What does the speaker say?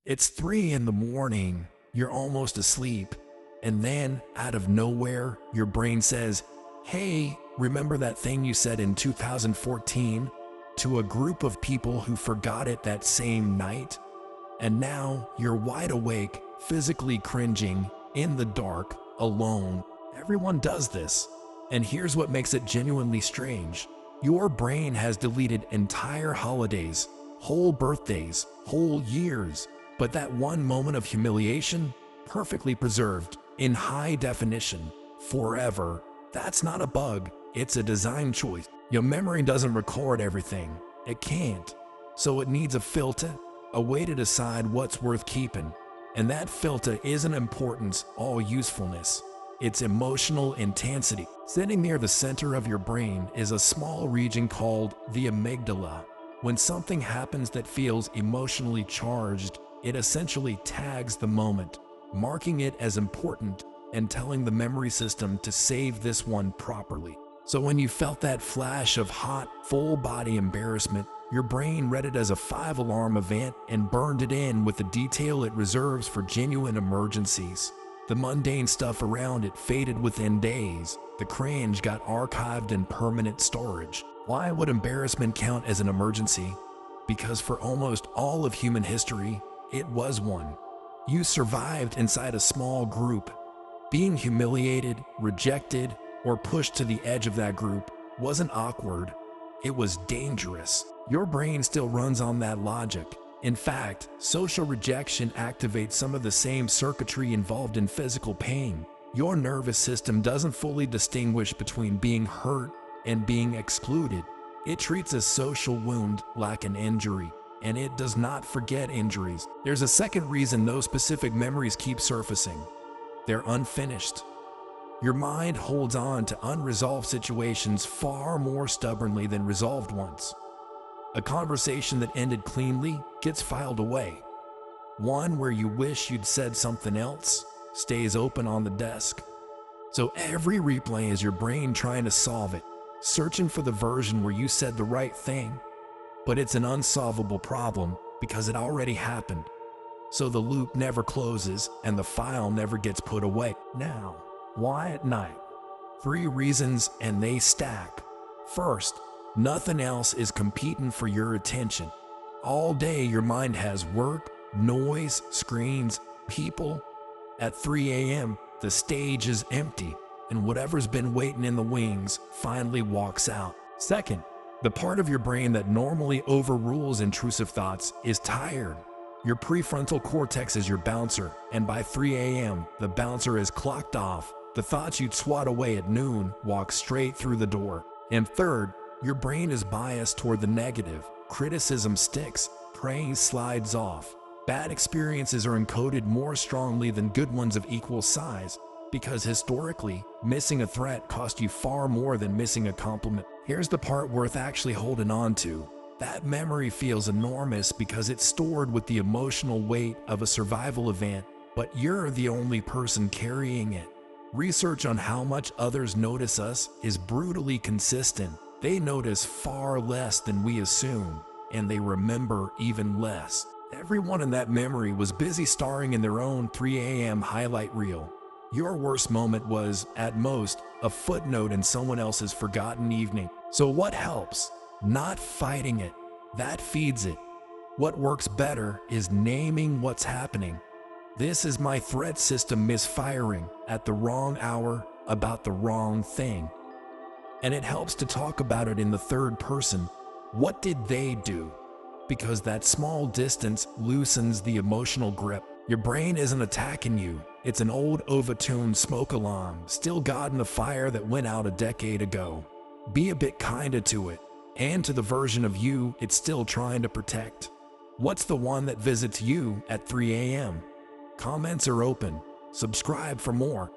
It's 3 in the morning, you're almost asleep, and then, out of nowhere, your brain says, "Hey, remember that thing you said in 2014?" to a group of people who forgot it that same night. And now you're wide awake, physically cringing, in the dark, alone. Everyone does this. And here's what makes it genuinely strange. Your brain has deleted entire holidays, whole birthdays, whole years. But that one moment of humiliation, perfectly preserved, in high definition, forever. That's not a bug, it's a design choice. Your memory doesn't record everything. It can't. So it needs a filter, a way to decide what's worth keeping. And that filter isn't importance or usefulness. It's emotional intensity. Sitting near the center of your brain is a small region called the amygdala. When something happens that feels emotionally charged, it essentially tags the moment, marking it as important and telling the memory system to save this one properly. So when you felt that flash of hot, full-body embarrassment, your brain read it as a 5-alarm event and burned it in with the detail it reserves for genuine emergencies. The mundane stuff around it faded within days. The cringe got archived in permanent storage. Why would embarrassment count as an emergency? Because for almost all of human history, it was one. You survived inside a small group. Being humiliated, rejected, or pushed to the edge of that group wasn't awkward. It was dangerous. Your brain still runs on that logic. In fact, social rejection activates some of the same circuitry involved in physical pain. Your nervous system doesn't fully distinguish between being hurt and being excluded. It treats a social wound like an injury, and it does not forget injuries. There's a second reason those specific memories keep surfacing. They're unfinished. Your mind holds on to unresolved situations far more stubbornly than resolved ones. A conversation that ended cleanly gets filed away. One where you wish you'd said something else stays open on the desk. So every replay is your brain trying to solve it, searching for the version where you said the right thing. But it's an unsolvable problem because it already happened. So the loop never closes and the file never gets put away. Now, why at night? 3 reasons, and they stack. First, nothing else is competing for your attention. All day your mind has work, noise, screens, people. At 3 a.m., the stage is empty, and whatever's been waiting in the wings finally walks out. Second, the part of your brain that normally overrules intrusive thoughts is tired. Your prefrontal cortex is your bouncer, and by 3 a.m., the bouncer is clocked off. The thoughts you'd swat away at noon walk straight through the door. And third, your brain is biased toward the negative. Criticism sticks, praise slides off. Bad experiences are encoded more strongly than good ones of equal size, because historically, missing a threat cost you far more than missing a compliment. Here's the part worth actually holding on to. That memory feels enormous because it's stored with the emotional weight of a survival event, but you're the only person carrying it. Research on how much others notice us is brutally consistent. They notice far less than we assume, and they remember even less. Everyone in that memory was busy starring in their own 3 a.m. highlight reel. Your worst moment was, at most, a footnote in someone else's forgotten evening. So what helps? Not fighting it. That feeds it. What works better is naming what's happening. This is my threat system misfiring at the wrong hour about the wrong thing. And it helps to talk about it in the third person. What did they do? Because that small distance loosens the emotional grip. Your brain isn't attacking you. It's an old overtuned smoke alarm, still got in the fire that went out a decade ago. Be a bit kinder to it, and to the version of you it's still trying to protect. What's the one that visits you at 3 a.m.? Comments are open. Subscribe for more.